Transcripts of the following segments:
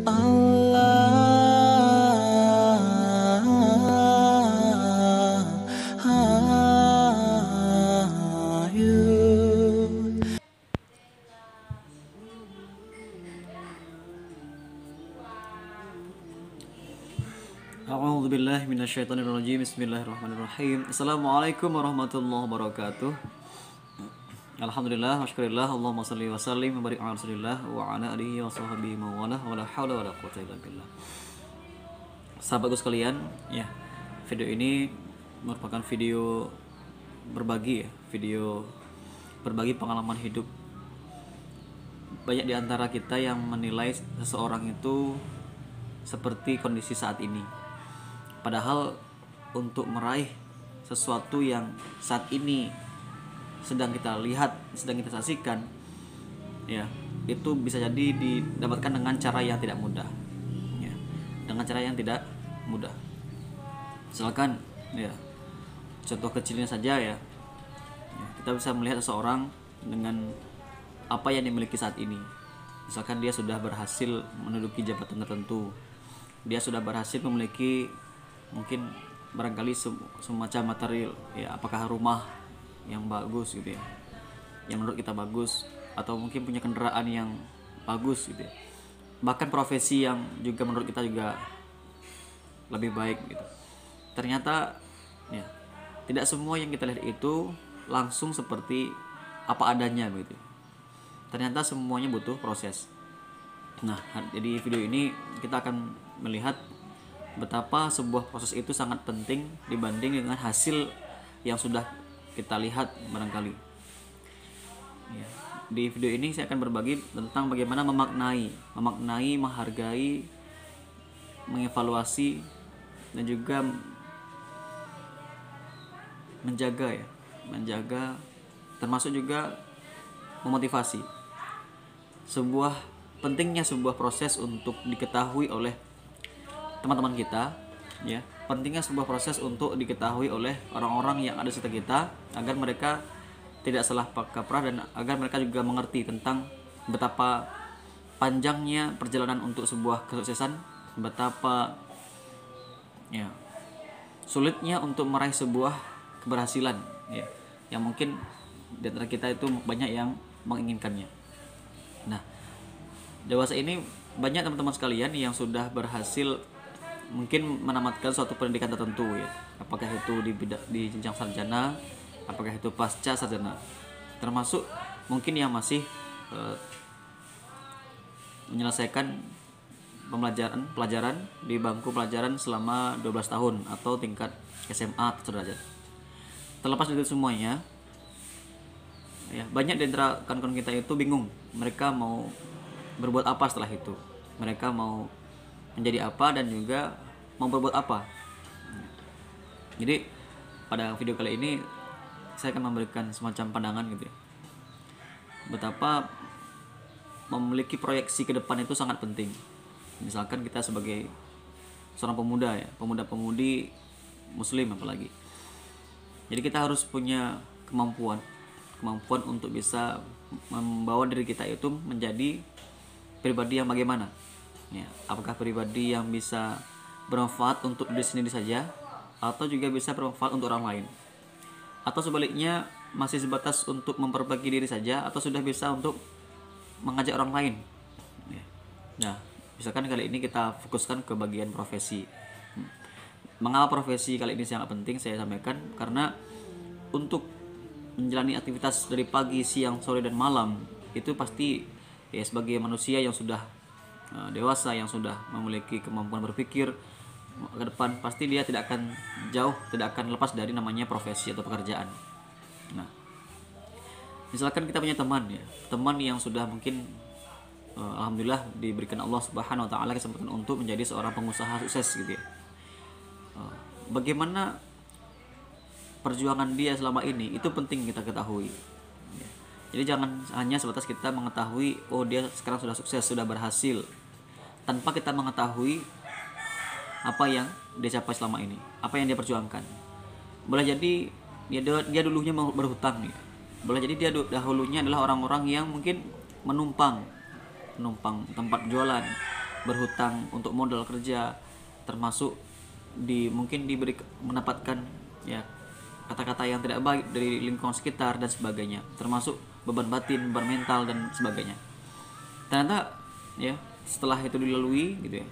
A'udzubillahi minasyaitonirrajim. Bismillahirrahmanirrahim. Assalamualaikum warahmatullahi wabarakatuh. Alhamdulillah wa syukurillah. Allahumma shalli wa sallim wa barik ala Rasulillah wa ala alihi wa sahbihi wa la haula wa la quwwata illa billah. Sahabatku sekalian, ya, video ini merupakan video berbagi, video berbagi pengalaman hidup. Banyak di antara kita yang menilai seseorang itu seperti kondisi saat ini. Padahal untuk meraih sesuatu yang saat ini sedang kita lihat, sedang kita saksikan, ya, itu bisa jadi didapatkan dengan cara yang tidak mudah, ya, dengan cara yang tidak mudah. Misalkan, ya, contoh kecilnya saja, ya, kita bisa melihat seseorang dengan apa yang dimiliki saat ini. Misalkan dia sudah berhasil menduduki jabatan tertentu, dia sudah berhasil memiliki mungkin barangkali semacam material, ya, apakah rumah yang bagus gitu ya, yang menurut kita bagus, atau mungkin punya kendaraan yang bagus gitu ya, bahkan profesi yang juga menurut kita juga lebih baik gitu. Ternyata, ya, tidak semua yang kita lihat itu langsung seperti apa adanya begitu. Ternyata semuanya butuh proses. Nah, jadi video ini kita akan melihat betapa sebuah proses itu sangat penting dibanding dengan hasil yang sudah kita lihat barangkali. Ya, di video ini saya akan berbagi tentang bagaimana memaknai, menghargai, mengevaluasi, dan juga menjaga, termasuk juga memotivasi. Pentingnya sebuah proses untuk diketahui oleh teman-teman kita, ya. Pentingnya sebuah proses untuk diketahui oleh orang-orang yang ada di sekitar kita agar mereka tidak salah kaprah dan agar mereka juga mengerti tentang betapa panjangnya perjalanan untuk sebuah kesuksesan, betapa, ya, sulitnya untuk meraih sebuah keberhasilan, ya, yang mungkin di antara kita itu banyak yang menginginkannya. Nah, dewasa ini banyak teman-teman sekalian yang sudah berhasil mungkin menamatkan suatu pendidikan tertentu, ya, apakah itu di jenjang sarjana, apakah itu pasca sarjana, termasuk mungkin yang masih menyelesaikan pelajaran di bangku pelajaran selama 12 tahun atau tingkat SMA atau sederajat. Terlepas dari semuanya, ya, banyak di antara kawan-kawan kita itu bingung, mereka mau berbuat apa setelah itu, mereka mau menjadi apa dan juga mau berbuat apa. Jadi pada video kali ini saya akan memberikan semacam pandangan gitu ya, betapa memiliki proyeksi ke depan itu sangat penting. Misalkan kita sebagai seorang pemuda, ya, pemuda-pemudi muslim apalagi, jadi kita harus punya kemampuan untuk bisa membawa diri kita itu menjadi pribadi yang bagaimana, ya, apakah pribadi yang bisa bermanfaat untuk diri sendiri saja atau juga bisa bermanfaat untuk orang lain, atau sebaliknya masih sebatas untuk memperbaiki diri saja atau sudah bisa untuk mengajak orang lain, ya. Nah, misalkan kali ini kita fokuskan ke bagian profesi. Mengapa profesi kali ini sangat penting saya sampaikan? Karena untuk menjalani aktivitas dari pagi, siang, sore, dan malam itu pasti, ya, sebagai manusia yang sudah dewasa, yang sudah memiliki kemampuan berpikir ke depan, pasti dia tidak akan lepas dari namanya profesi atau pekerjaan. Nah, misalkan kita punya teman, ya, teman yang sudah mungkin alhamdulillah diberikan Allah Subhanahu wa taala kesempatan untuk menjadi seorang pengusaha sukses gitu ya. Bagaimana perjuangan dia selama ini itu penting kita ketahui. Jadi jangan hanya sebatas kita mengetahui, oh, dia sekarang sudah sukses, sudah berhasil, tanpa kita mengetahui apa yang dia capai selama ini, apa yang dia perjuangkan. Boleh jadi dia dulunya berhutang, ya. Boleh jadi dia dahulunya adalah orang-orang yang mungkin menumpang tempat jualan, berhutang untuk modal kerja, termasuk mungkin diberi mendapatkan ya kata-kata yang tidak baik dari lingkungan sekitar dan sebagainya, termasuk beban batin, beban mental dan sebagainya. Ternyata ya setelah itu dilalui gitu ya,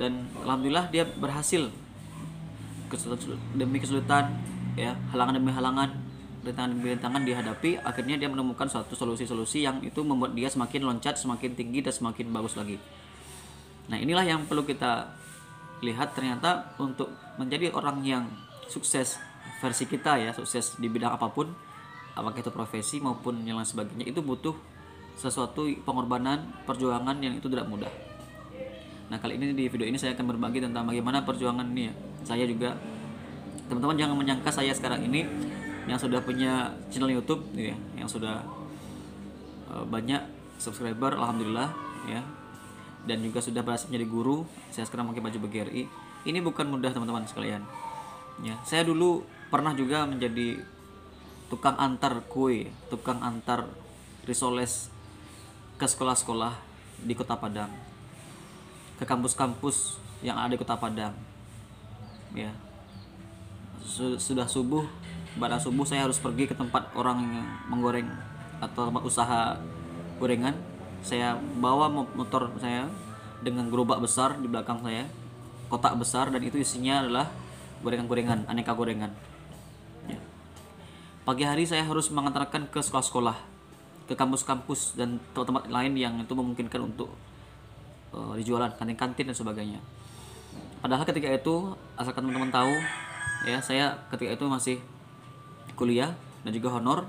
dan alhamdulillah dia berhasil demi kesulitan ya, halangan demi halangan, rintangan demi rintangan dihadapi, akhirnya dia menemukan suatu solusi-solusi yang itu membuat dia semakin loncat, semakin tinggi dan semakin bagus lagi. Nah, inilah yang perlu kita lihat, ternyata untuk menjadi orang yang sukses versi kita ya, sukses di bidang apapun, apakah itu profesi maupun yang lain sebagainya, itu butuh sesuatu pengorbanan, perjuangan yang itu tidak mudah. Nah, kali ini di video ini saya akan berbagi tentang bagaimana perjuangan ini ya. Saya juga, teman-teman jangan menyangka saya sekarang ini yang sudah punya channel YouTube ya, yang sudah banyak subscriber, alhamdulillah ya, dan juga sudah berhasil menjadi guru. Saya sekarang pakai baju BGRI. Ini bukan mudah teman-teman sekalian. Ya, saya dulu pernah juga menjadi tukang antar kue, tukang antar risoles ke sekolah-sekolah di Kota Padang, ke kampus-kampus yang ada di Kota Padang. Ya, sudah subuh, pada subuh saya harus pergi ke tempat orang yang menggoreng atau tempat usaha gorengan. Saya bawa motor saya dengan gerobak besar di belakang saya, kotak besar, dan itu isinya adalah gorengan-gorengan, aneka gorengan. Ya. Pagi hari saya harus mengantarkan ke sekolah-sekolah, ke kampus-kampus dan tempat-tempat lain yang itu memungkinkan untuk dijualan, kantin-kantin dan sebagainya. Padahal ketika itu, asalkan teman-teman tahu ya, saya ketika itu masih kuliah dan juga honor,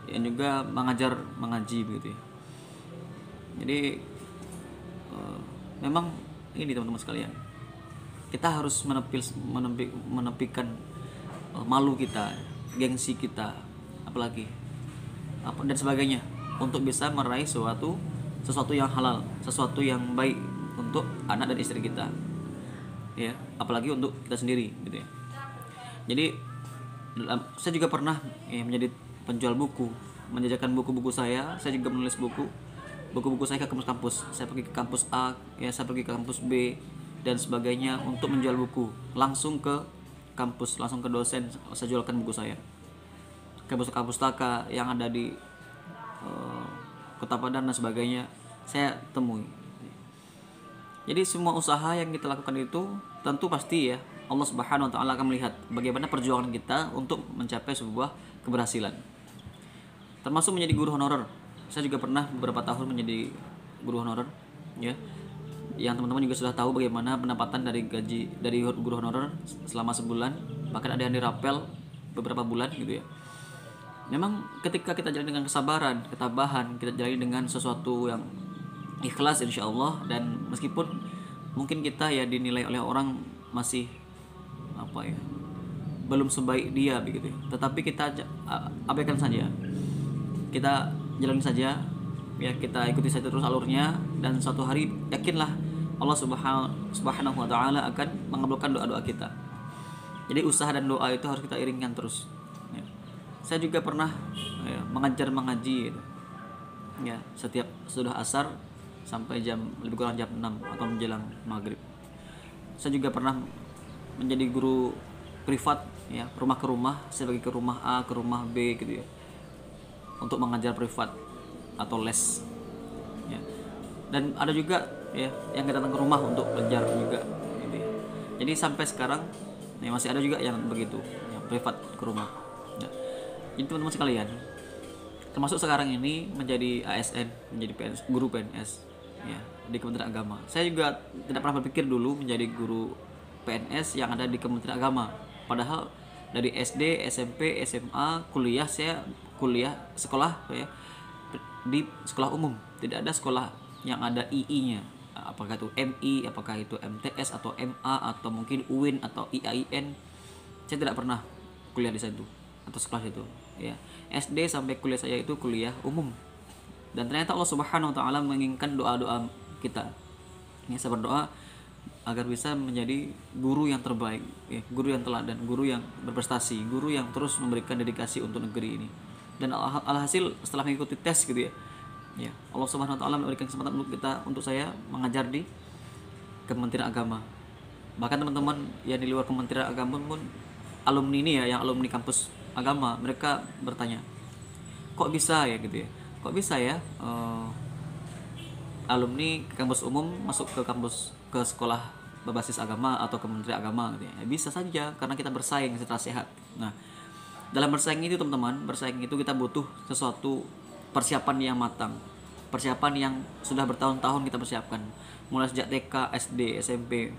dan juga mengaji begitu ya. Jadi memang ini teman-teman sekalian, kita harus menepikan malu kita, gengsi kita, apalagi dan sebagainya, untuk bisa meraih sesuatu yang halal, sesuatu yang baik untuk anak dan istri kita ya, apalagi untuk kita sendiri gitu ya. Jadi saya juga pernah ya, menjadi penjual buku, menjajakan buku-buku saya juga menulis buku-buku saya ke kampus-kampus. Saya pergi ke kampus A ya, saya pergi ke kampus B dan sebagainya untuk menjual buku, langsung ke kampus, langsung ke dosen, saya jualkan buku saya ke pustaka yang ada di Kota Padang dan sebagainya, saya temui. Jadi semua usaha yang kita lakukan itu tentu pasti ya, Allah Subhanahu wa taala akan melihat bagaimana perjuangan kita untuk mencapai sebuah keberhasilan. Termasuk menjadi guru honorer. Saya juga pernah beberapa tahun menjadi guru honorer ya. Yang teman-teman juga sudah tahu bagaimana pendapatan dari gaji dari guru honorer selama sebulan, bahkan ada yang dirapel beberapa bulan gitu ya. Memang ketika kita jalani dengan kesabaran, ketabahan, kita jalani dengan sesuatu yang ikhlas insya Allah, dan meskipun mungkin kita ya dinilai oleh orang masih belum sebaik dia begitu ya, tetapi kita abaikan saja, kita jalani saja ya, kita ikuti saja terus alurnya, dan suatu hari yakinlah Allah Subhanahu wa taala akan mengabulkan doa-doa kita. Jadi usaha dan doa itu harus kita iringkan terus ya. Saya juga pernah ya, mengaji gitu. Ya, setiap sudah asar sampai lebih kurang jam 6 atau menjelang maghrib. Saya juga pernah menjadi guru privat ya, rumah ke rumah. Saya pergi ke rumah A, ke rumah B gitu ya, untuk mengajar privat atau les ya. Dan ada juga ya yang datang ke rumah untuk belajar juga gitu ya. Jadi sampai sekarang ya, masih ada juga yang begitu ya, privat ke rumah ya. Jadi teman-teman sekalian, termasuk sekarang ini menjadi ASN, menjadi guru PNS ya, di Kementerian Agama. Saya juga tidak pernah berpikir dulu menjadi guru PNS yang ada di Kementerian Agama. Padahal dari SD, SMP, SMA, kuliah, saya sekolah ya, di sekolah umum. Tidak ada sekolah yang ada II-nya. Apakah itu MI, apakah itu MTS atau MA atau mungkin UIN atau IAIN. Saya tidak pernah kuliah di situ atau sekolah itu ya. SD sampai kuliah saya itu kuliah umum. Dan ternyata Allah Subhanahu wa taala menginginkan doa-doa kita. Ya, saya berdoa agar bisa menjadi guru yang terbaik, ya, guru yang teladan, guru yang berprestasi, guru yang terus memberikan dedikasi untuk negeri ini. Dan alhasil setelah mengikuti tes gitu ya, Ya, Allah Subhanahu wa taala memberikan kesempatan untuk saya mengajar di Kementerian Agama. Bahkan teman-teman yang di luar Kementerian Agama pun alumni ini ya, yang alumni kampus agama, mereka bertanya, kok bisa ya gitu ya, kok bisa ya alumni kampus umum masuk ke sekolah berbasis agama atau kementerian agama gitu ya. Ya bisa saja, karena kita bersaing secara sehat. Nah, dalam bersaing itu teman-teman, bersaing itu kita butuh sesuatu persiapan yang matang, persiapan yang sudah bertahun-tahun kita persiapkan, mulai sejak TK, SD, SMP,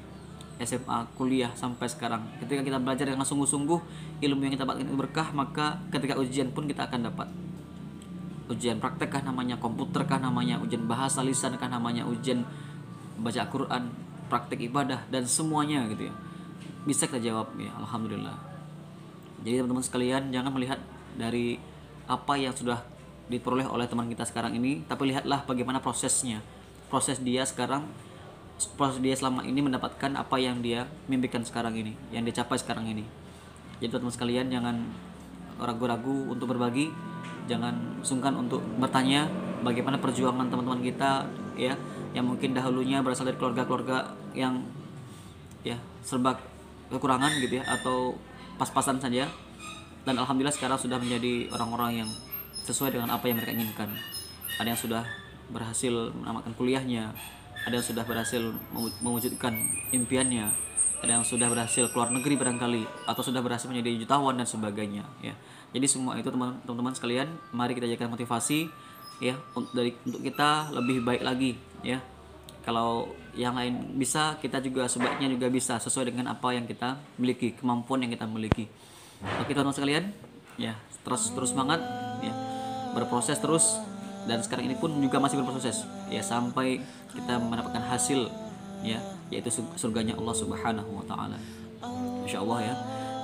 SMA, kuliah sampai sekarang. Ketika kita belajar dengan sungguh-sungguh, ilmu yang kita dapatkan itu berkah, maka ketika ujian pun kita akan dapat. Ujian praktek kah namanya, komputer kah namanya, ujian bahasa lisan kah namanya, ujian baca Quran, praktek ibadah, dan semuanya gitu ya, bisa kita jawab ya, alhamdulillah. Jadi teman-teman sekalian, jangan melihat dari apa yang sudah diperoleh oleh teman kita sekarang ini, tapi lihatlah bagaimana prosesnya, proses dia sekarang, proses dia selama ini mendapatkan apa yang dia mimpikan sekarang ini, yang dia capai sekarang ini. Jadi teman-teman sekalian, jangan ragu-ragu untuk berbagi, jangan sungkan untuk bertanya bagaimana perjuangan teman-teman kita ya, yang mungkin dahulunya berasal dari keluarga-keluarga yang ya serba kekurangan gitu ya, atau pas-pasan saja, dan alhamdulillah sekarang sudah menjadi orang-orang yang sesuai dengan apa yang mereka inginkan. Ada yang sudah berhasil menamatkan kuliahnya, ada yang sudah berhasil mewujudkan impiannya, ada yang sudah berhasil keluar negeri barangkali, atau sudah berhasil menjadi jutawan dan sebagainya ya. Jadi semua itu teman-teman sekalian, mari kita jadikan motivasi ya, untuk kita lebih baik lagi ya. Kalau yang lain bisa, kita juga sebaiknya juga bisa, sesuai dengan apa yang kita miliki, kemampuan yang kita miliki. Oke teman-teman sekalian ya, terus semangat ya, berproses terus, dan sekarang ini pun juga masih berproses ya, sampai kita mendapatkan hasil ya, yaitu surganya Allah Subhanahu wa taala. Insyaallah ya.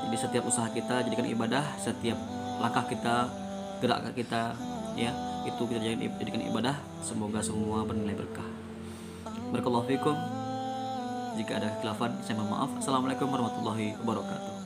Jadi setiap usaha kita jadikan ibadah, setiap langkah kita, gerak kita ya, itu kita jadikan ibadah. Semoga semua bernilai berkah. Barakallahu fikum. Jika ada khilafan, saya mohon maaf. Assalamualaikum warahmatullahi wabarakatuh.